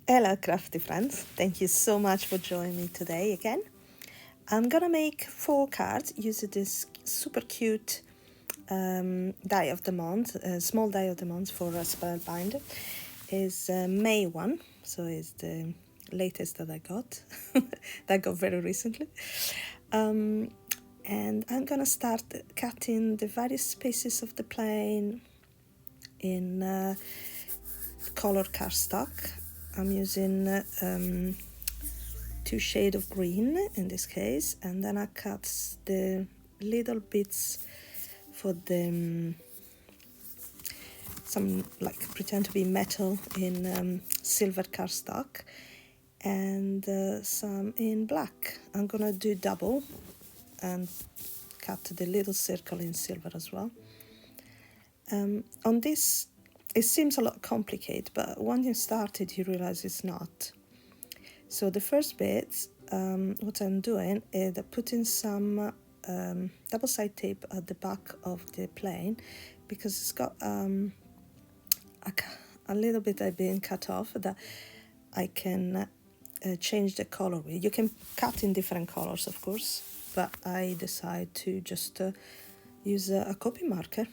Hello, crafty friends. Thank you so much for joining me today again. I'm gonna make 4 cards using this super cute die of the month, small die of the month for a Spellbinder. Is May one, so it's the latest that I got. that I got very recently. And I'm gonna start cutting the various pieces of the plane in color cardstock. I'm using 2 shades of green in this case, and then I cut the little bits for the some like pretend to be metal in silver cardstock, and some in black. I'm gonna do double and cut the little circle in silver as well. On this, it seems a lot complicated, but when you start it, you realize it's not. So the first bit, what I'm doing is putting some double-side tape at the back of the plane, because it's got a little bit I've been cut off that I can change the color with. You can cut in different colors, of course, but I decide to just use a copy marker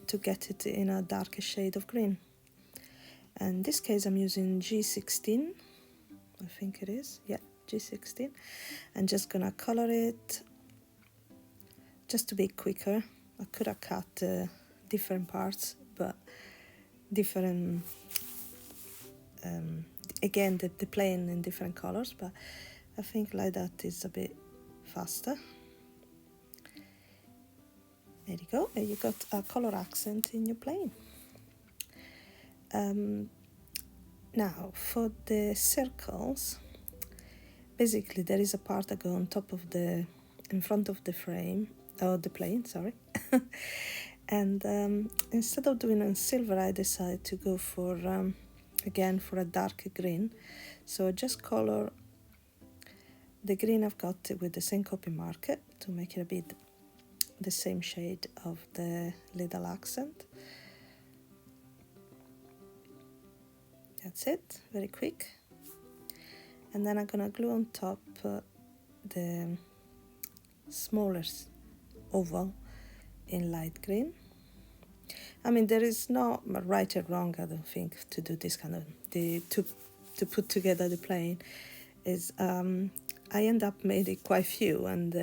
to get it in a darker shade of green. And in this case I'm using G16, I think it is, yeah, G16. I'm just gonna color it just to be quicker. I could have cut different parts, but different, again the plane in different colors, but I think like that is a bit faster. There you go, and you got a color accent in your plane. Now for the circles, basically there is a part that goes on top of in front of the frame, or the plane, sorry. And instead of doing it in silver, I decided to go for, again, for a darker green. So I just color the green I've got with the same copy marker to make it a bit the same shade of the little accent. That's it, very quick. And then I'm gonna glue on top the smaller oval in light green. I mean, there is no right or wrong, I don't think, to do this kind of to put together the plane. Is I end up making quite few, and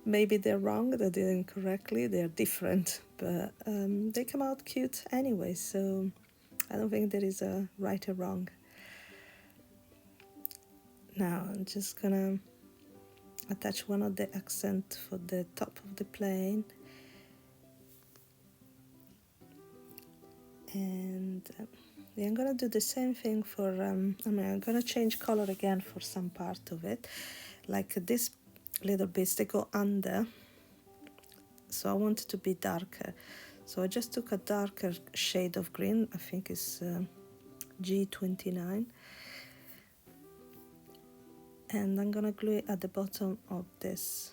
maybe they're wrong, they did incorrectly, they're different, but they come out cute anyway. So I don't think there is a right or wrong. Now I'm just gonna attach one of the accent for the top of the plane, and yeah, I'm gonna do the same thing for I'm gonna change color again for some part of it, like this little bits, they go under, so I want it to be darker. So I just took a darker shade of green, I think it's G29, and I'm gonna glue it at the bottom of this.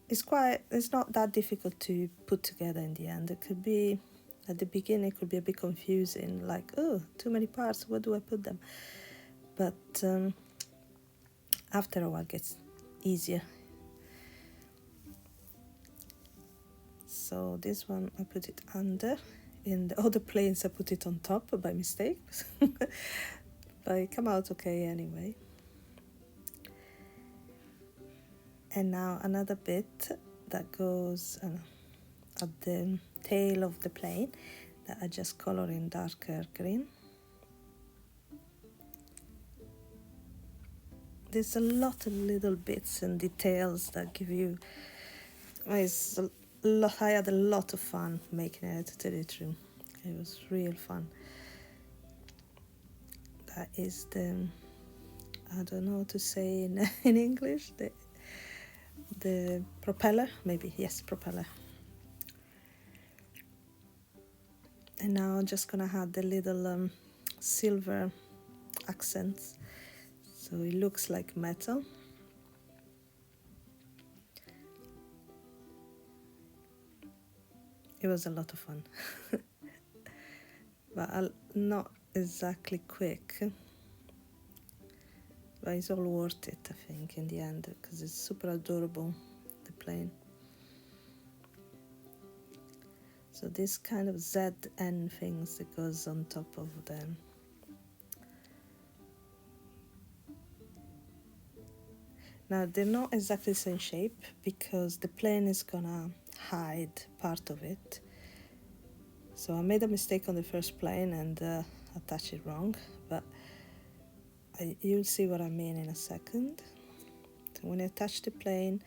It's not that difficult to put together in the end. It could be, at the beginning, it could be a bit confusing, like, oh, too many parts, where do I put them? But after a while it gets easier. So this one I put it under, in the other planes I put it on top by mistake, but it came out okay anyway. And now another bit that goes at the tail of the plane that I just color in darker green. There's a lot of little bits and details that give you, I had a lot of fun making it, to tell you the truth. It was real fun. That is I don't know what to say in English, the propeller, maybe, yes, propeller. And now I'm just gonna add the little silver accents, so it looks like metal. It was a lot of fun. But not exactly quick. But it's all worth it, I think, in the end, because it's super adorable, the plane. So this kind of ZN things that goes on top of them. Now they're not exactly the same shape because the plane is gonna hide part of it. So I made a mistake on the first plane and attached it wrong, but you'll see what I mean in a second. So when I attach the plane,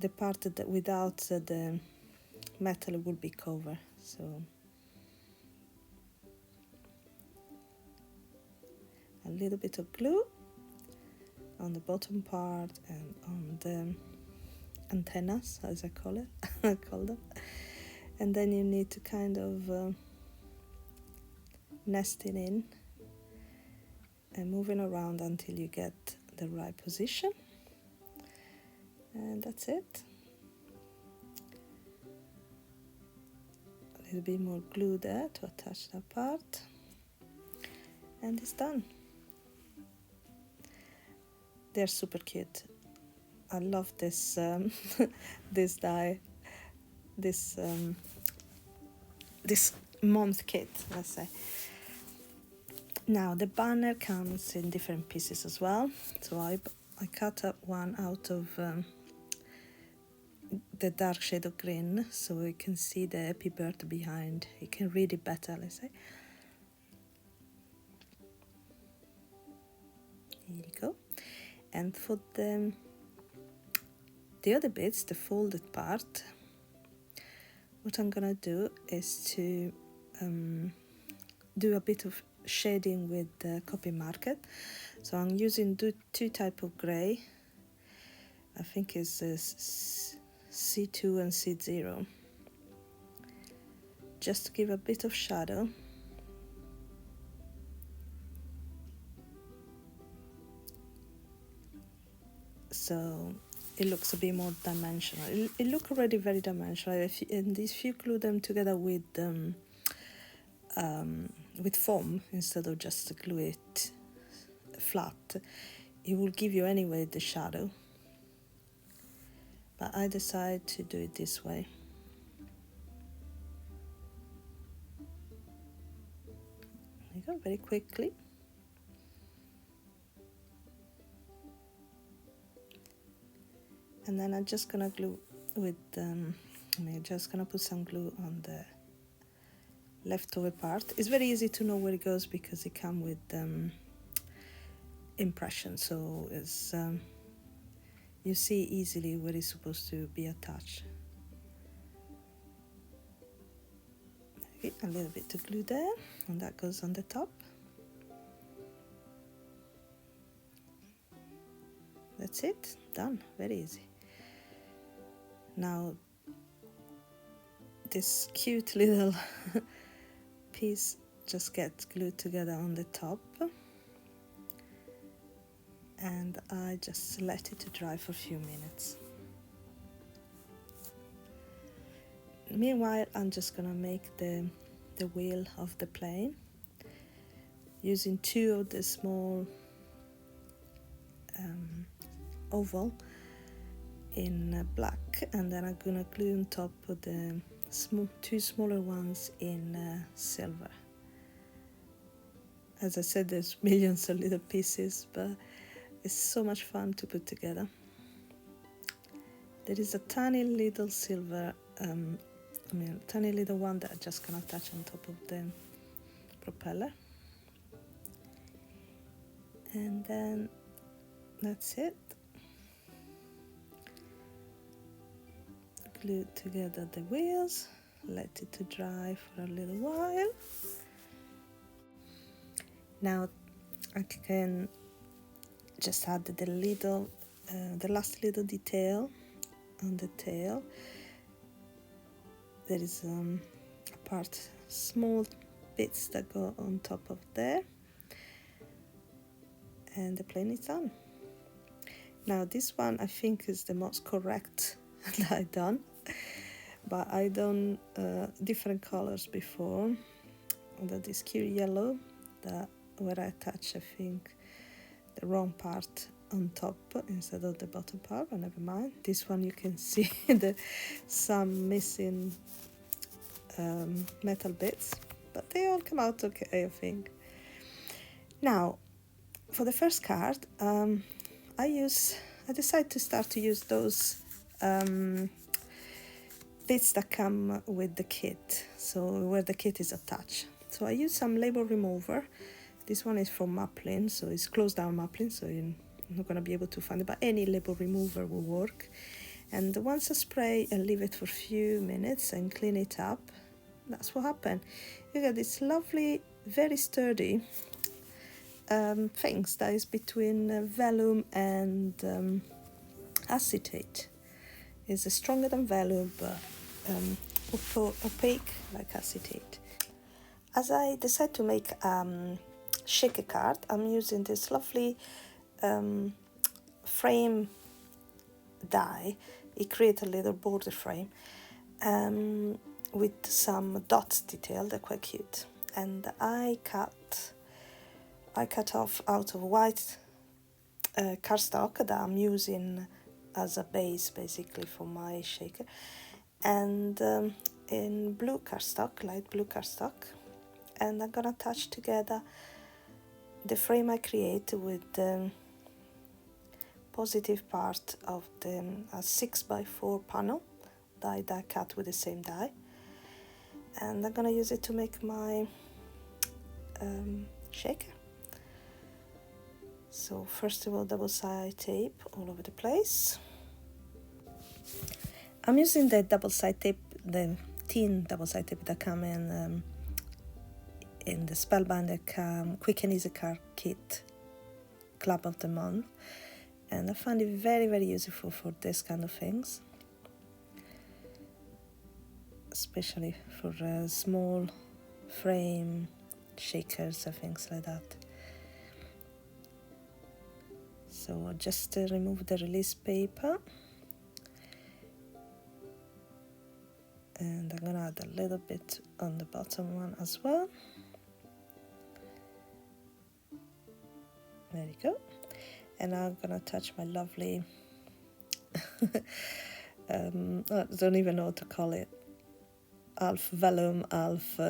the part that without the metal will be covered. So a little bit of glue on the bottom part and on the antennas, as I call it. I call them. And then you need to kind of nest it in and moving around until you get the right position. And that's it. A little bit more glue there to attach that part. And it's done. They're super cute. I love this this die, this month kit, let's say. Now the banner comes in different pieces as well. So I cut up one out of the dark shade of green, so you can see the happy bird behind. You can read it better, let's say. Here you go. And for the other bits, the folded part, what I'm gonna do is to do a bit of shading with the Copic marker. So I'm using two type of grey. I think it's C2 and C0, just to give a bit of shadow. So it looks a bit more dimensional. It looks already very dimensional. And if you glue them together with foam instead of just glue it flat, it will give you anyway the shadow. But I decided to do it this way. There you go, very quickly. And then I'm just gonna glue with, I'm just gonna put some glue on the leftover part. It's very easy to know where it goes because it comes with impression, so it's you see easily where it's supposed to be attached. Okay, a little bit of glue there, and that goes on the top. That's it, done, very easy. Now this cute little piece just gets glued together on the top, and I just let it to dry for a few minutes. Meanwhile, I'm just gonna make the wheel of the plane using two of the small oval in black, and then I'm gonna glue on top of the two smaller ones in silver. As I said, there's millions of little pieces, but it's so much fun to put together. There is a tiny little silver, tiny little one that I'm just gonna attach on top of the propeller. And then that's it. Glue together the wheels, let it to dry for a little while. Now I can just add the last little detail on the tail. There is a part, small bits that go on top of there, and the plane is done. Now this one I think is the most correct that I've done, but but I done different colors before. That is cute yellow, that where I attach, I think, the wrong part on top instead of the bottom part, but never mind. This one you can see some missing metal bits, but they all come out okay, I think. Now, for the first card, I decided to start to use those bits that come with the kit, so where the kit is attached. So I use some label remover. This one is from Maplin, so it's closed down Maplin, so you're not going to be able to find it, but any label remover will work. And once I spray and leave it for a few minutes and clean it up, that's what happened. You get this lovely, very sturdy things that is between vellum and acetate. It's stronger than vellum, but opaque like acetate. As I decide to make shaker card, I'm using this lovely frame die. It creates a little border frame with some dots detail. They're quite cute. And I cut off out of white cardstock that I'm using as a base basically for my shaker, and in blue cardstock, light blue cardstock, and I'm gonna attach together the frame I create with the positive part of the 6x4 panel that I cut with the same die, and I'm gonna use it to make my shaker. So first of all, double-sided tape all over the place. I'm using the double-sided tape, the thin double-sided tape that come in the Spellbinder Quick and Easy Card Kit Club of the Month, and I find it very, very useful for this kind of things, especially for small frame shakers and things like that. So just remove the release paper, and I'm gonna add a little bit on the bottom one as well. There you go. And now I'm gonna attach my lovely I don't even know what to call it, half vellum, half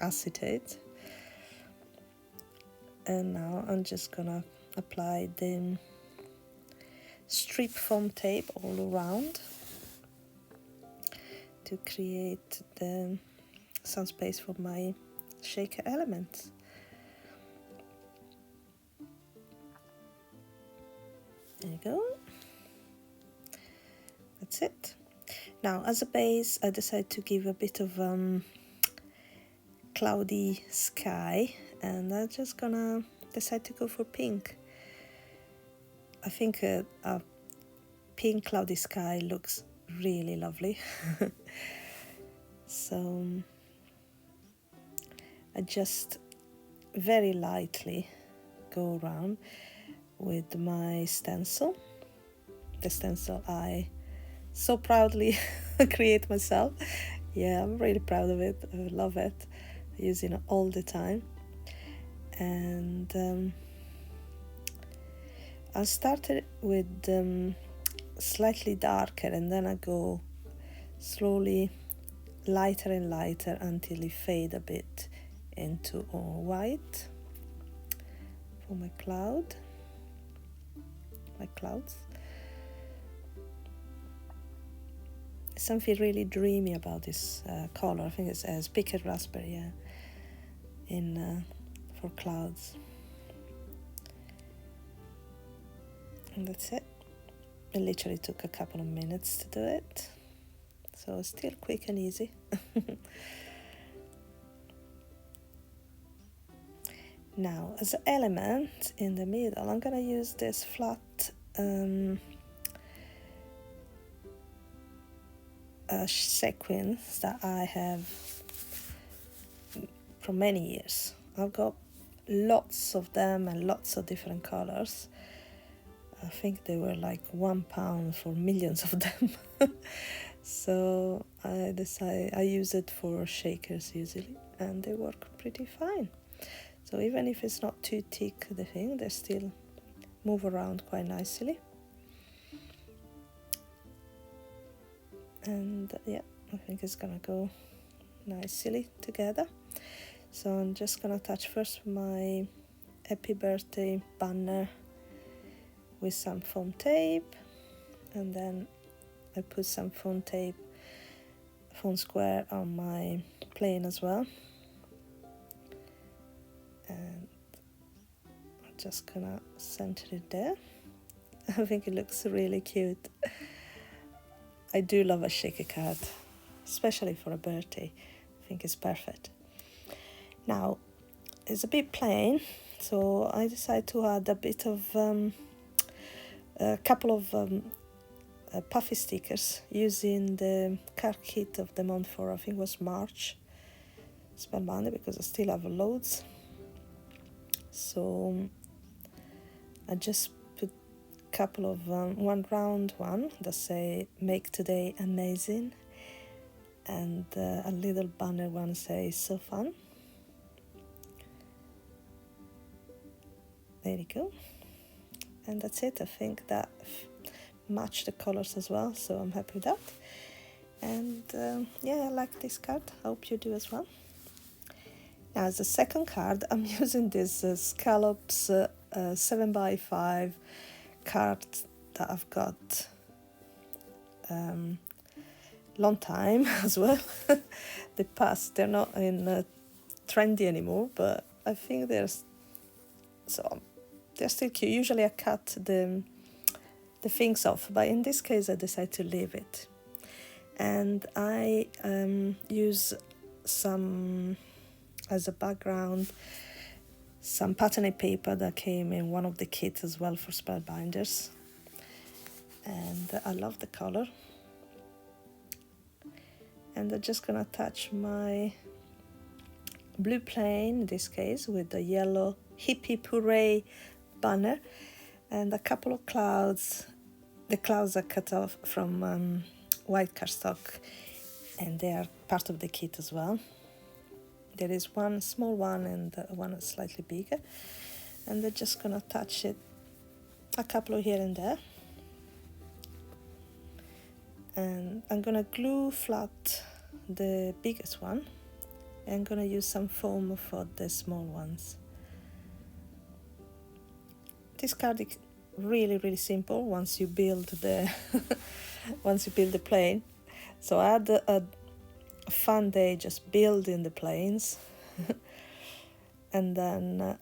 acetate. And now I'm just gonna apply the strip foam tape all around to create some space for my shaker elements. There you go. That's it. Now, as a base, I decided to give a bit of cloudy sky, and I'm just gonna decide to go for pink. I think a pink cloudy sky looks really lovely. So I just very lightly go around with my stencil, the stencil I so proudly create myself. Yeah, I'm really proud of it. I love it. I use it all the time. And I started with slightly darker, and then I go slowly lighter and lighter until it fades a bit into white for my clouds. Something really dreamy about this color. I think it's pickled raspberry, yeah, for clouds. And that's it. It literally took a couple of minutes to do it, so it's still quick and easy. Now, as an element in the middle, I'm gonna use this flat sequins that I have for many years. I've got lots of them and lots of different colors. I think they were like £1 for millions of them. So I use it for shakers usually, and they work pretty fine. So even if it's not too thick, the thing, they still move around quite nicely. And yeah, I think it's gonna go nicely together. So I'm just gonna touch first my happy birthday banner with some foam tape, and then I put some foam square on my plane as well. And I'm just gonna center it there. I think it looks really cute. I do love a shaker card, especially for a birthday. I think it's perfect. Now, it's a bit plain, so I decided to add a bit of a couple of puffy stickers using the card kit of the month for, I think it was March, Spellbinder, because I still have loads. So I just put a couple of one round one that say "Make today amazing," and a little banner one says "So fun." There you go. And that's it. I think that match the colors as well, so I'm happy with that. And yeah, I like this card. I hope you do as well. Now, as a second card, I'm using this Scallops 7x5 card that I've got long time as well. The past, they're not in trendy anymore, but I think they're still cute. Usually I cut the things off, but in this case I decided to leave it. And I use some, as a background, some pattern paper that came in one of the kits as well for Spellbinders. And I love the color. And I'm just gonna attach my blue plane, in this case, with the yellow hip hip hooray banner, and a couple of clouds. The clouds are cut off from white cardstock, and they are part of the kit as well. There is one small one and one that's slightly bigger, and they're just gonna attach it a couple of here and there. And I'm gonna glue flat the biggest one. I'm gonna use some foam for the small ones. This card is really simple once you build the plane. So I had a fun day just building the planes. And then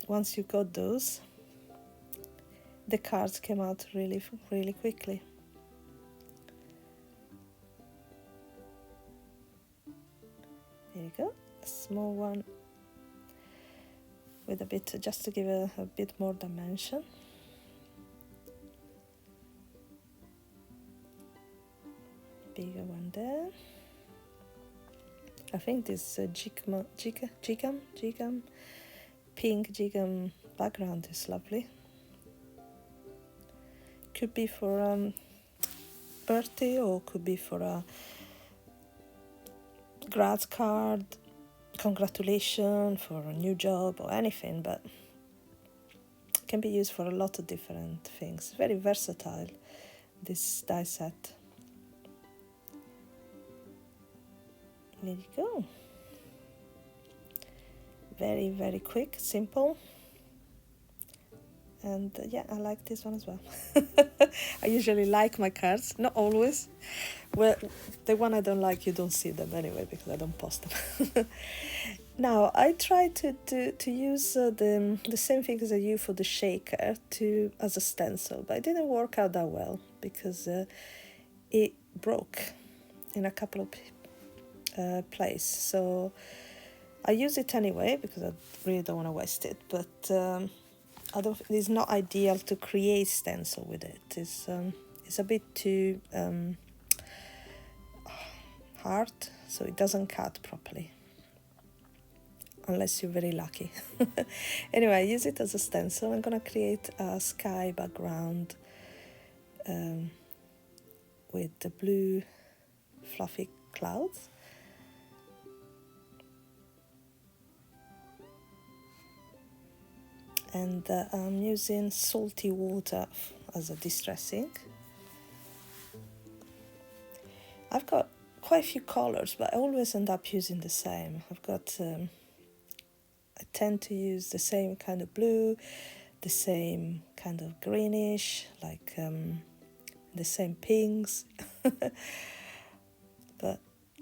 once you got those, the cards came out really quickly. There you go, a small one with a bit, just to give a bit more dimension. Bigger one there. I think this Jigam pink Jigam background is lovely. Could be for birthday, or could be for a grad card, congratulations for a new job, or anything, but it can be used for a lot of different things. Very versatile, this die set. There you go. Very quick, simple. And yeah, I like this one as well. I usually like my cards, not always. Well, the one I don't like, you don't see them anyway, because I don't post them. Now, I tried to use the same thing as I use for the shaker as a stencil, but it didn't work out that well, because it broke in a couple of places. So I use it anyway, because I really don't want to waste it, but it's not ideal to create stencil with it. It's a bit too hard, so it doesn't cut properly. unless you're very lucky. Anyway, I use it as a stencil. I'm gonna create a sky background with the blue fluffy clouds. And I'm using salty water as a distressing. I've got quite a few colors, but I always end up using the same. I tend to use the same kind of blue, the same kind of greenish, like the same pinks. But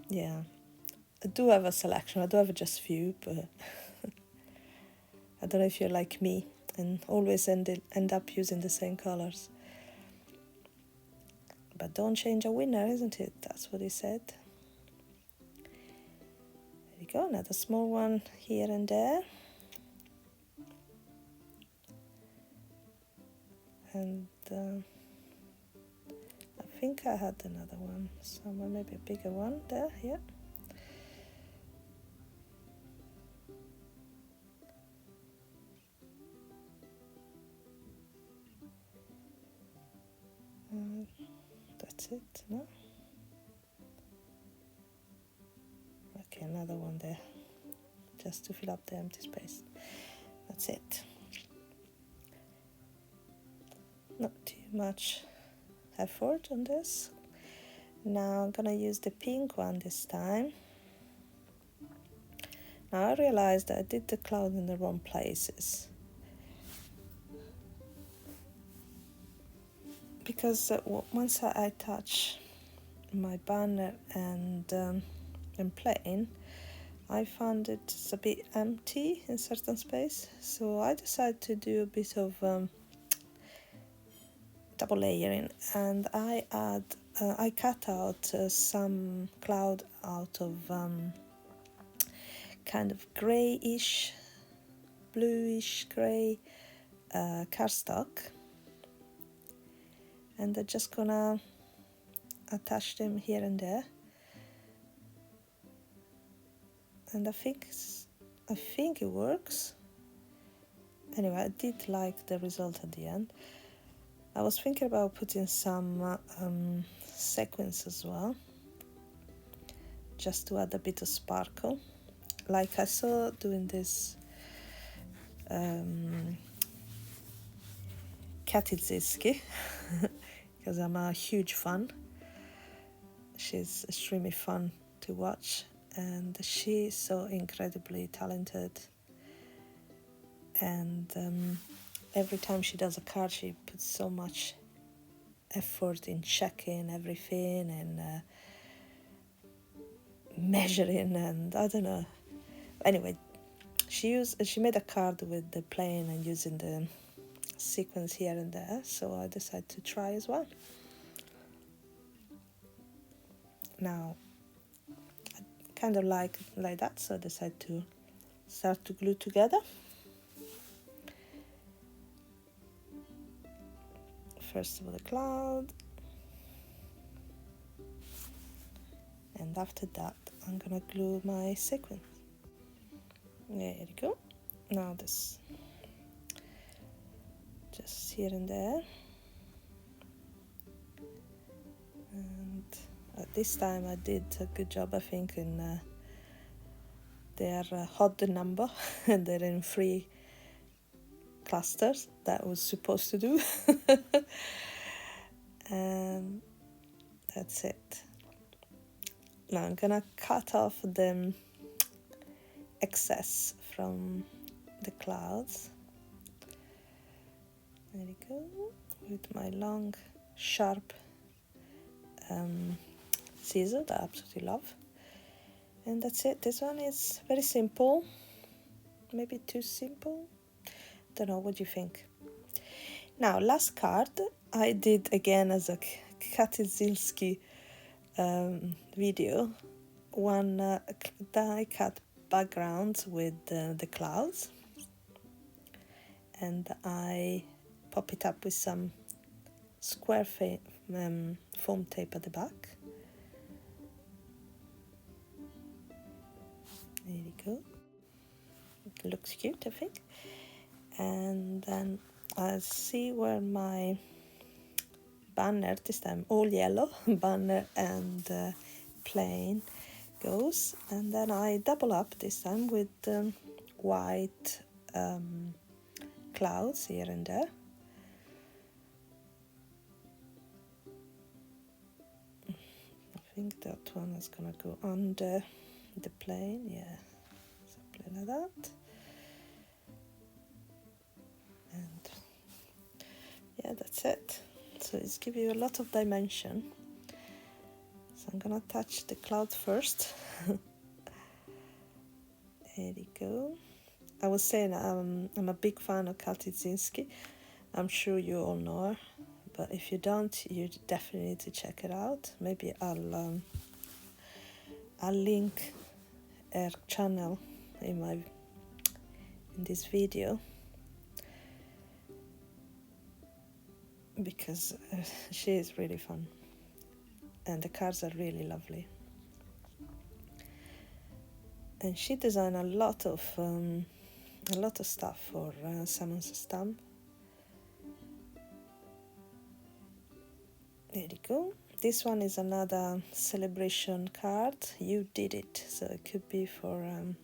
yeah, I do have a selection. I do have just few, but I don't know if you're like me and always end up using the same colors. But don't change a winner, isn't it? That's what he said. There you go, another small one here and there. And I think I had another one somewhere, maybe a bigger one there, yeah. That's it, no? Okay, another one there, just to fill up the empty space. That's it. Not too much effort on this. Now I'm gonna use the pink one this time. Now I realized that I did the cloud in the wrong places. Because once I touch my banner and plane, I found it's a bit empty in certain space, so I decided to do a bit of double layering, and I cut out some cloud out of kind of greyish, bluish grey cardstock. And I'm just gonna attach them here and there. And I think it works. Anyway, I did like the result at the end. I was thinking about putting some sequins as well, just to add a bit of sparkle. Like I saw doing this Katy Ziski, because I'm a huge fan. She's extremely fun to watch, and she's so incredibly talented. And every time she does a card, she puts so much effort in checking everything and measuring, and I don't know. Anyway, she made a card with the plane and using the sequence here and there, so I decided to try as well. Now I kind of like that, so I decided to start to glue together. First of all the cloud, and after that I'm gonna glue my sequin. There you go. Now this just here and there, and this time I did a good job, I think, in their odd number and they're in 3 clusters that was supposed to do. And that's it. Now I'm gonna cut off the excess from the clouds. There you go, with my long sharp scissor that I absolutely love. And that's it. This one is very simple, maybe too simple, don't know, what do you think? Now last card I did again as a Katy Ziski video, one die cut background with the clouds, and I pop it up with some square foam tape at the back. There you go. Looks cute, I think. And then I'll see where my banner, this time all yellow, banner and plain goes. And then I double up this time with white clouds here and there. I think that one is gonna go under the plain, yeah, something like that. And yeah, that's it. So it's give you a lot of dimension. So I'm gonna touch the cloud first. There you go. I was saying I'm a big fan of Kaltizinski. I'm sure you all know her, but if you don't, you definitely need to check it out. Maybe I'll link her channel in this video, because she is really fun and the cards are really lovely. And she designed a lot of stuff for Simon's Stamp. There you go. This one is another celebration card. You did it, so it could be for a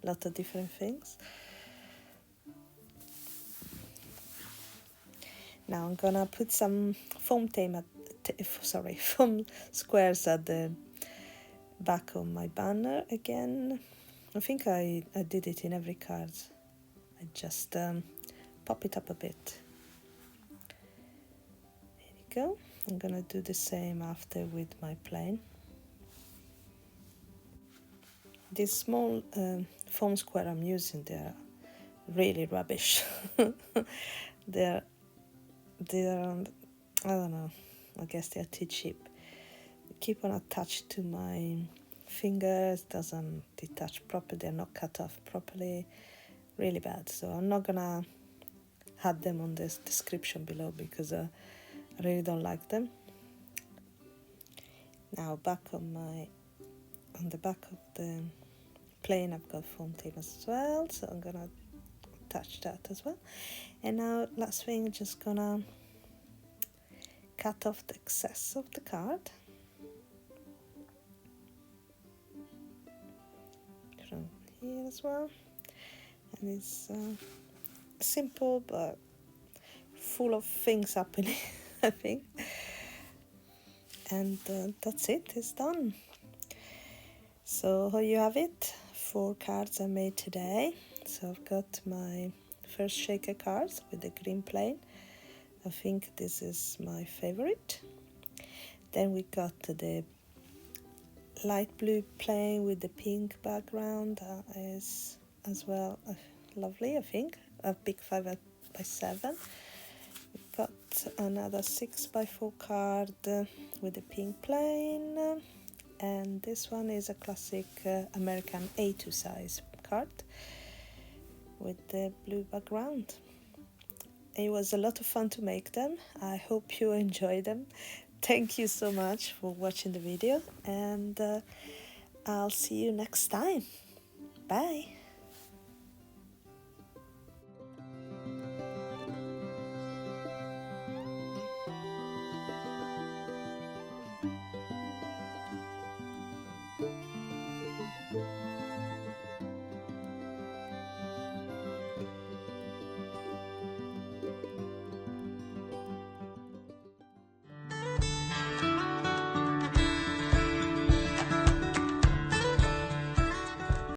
lot of different things. Now I'm gonna put some foam squares at the back of my banner again. I think I did it in every card. I just pop it up a bit. There you go. I'm gonna do the same after with my plain. This small foam square I'm using, they're really rubbish. they're I don't know, I guess they're too cheap. They keep on attached to my fingers, doesn't detach properly, they're not cut off properly, really bad. So I'm not gonna add them on this description below because I really don't like them. Now on the back of the plane I've got foam tape as well, so I'm gonna attach that as well. And now last thing, just gonna cut off the excess of the card from here as well. And it's simple but full of things happening, I think. And that's it, it's done. So here you have it, 4 cards I made today. So I've got my first shaker cards with the green plain. I think this is my favorite. Then we got the light blue plain with the pink background. That is as well lovely, I think. A big 5x7. We got another 6x4 card with the pink plain. And this one is a classic American A2 size card with the blue background. It was a lot of fun to make them. I hope you enjoyed them. Thank you so much for watching the video, and I'll see you next time. Bye.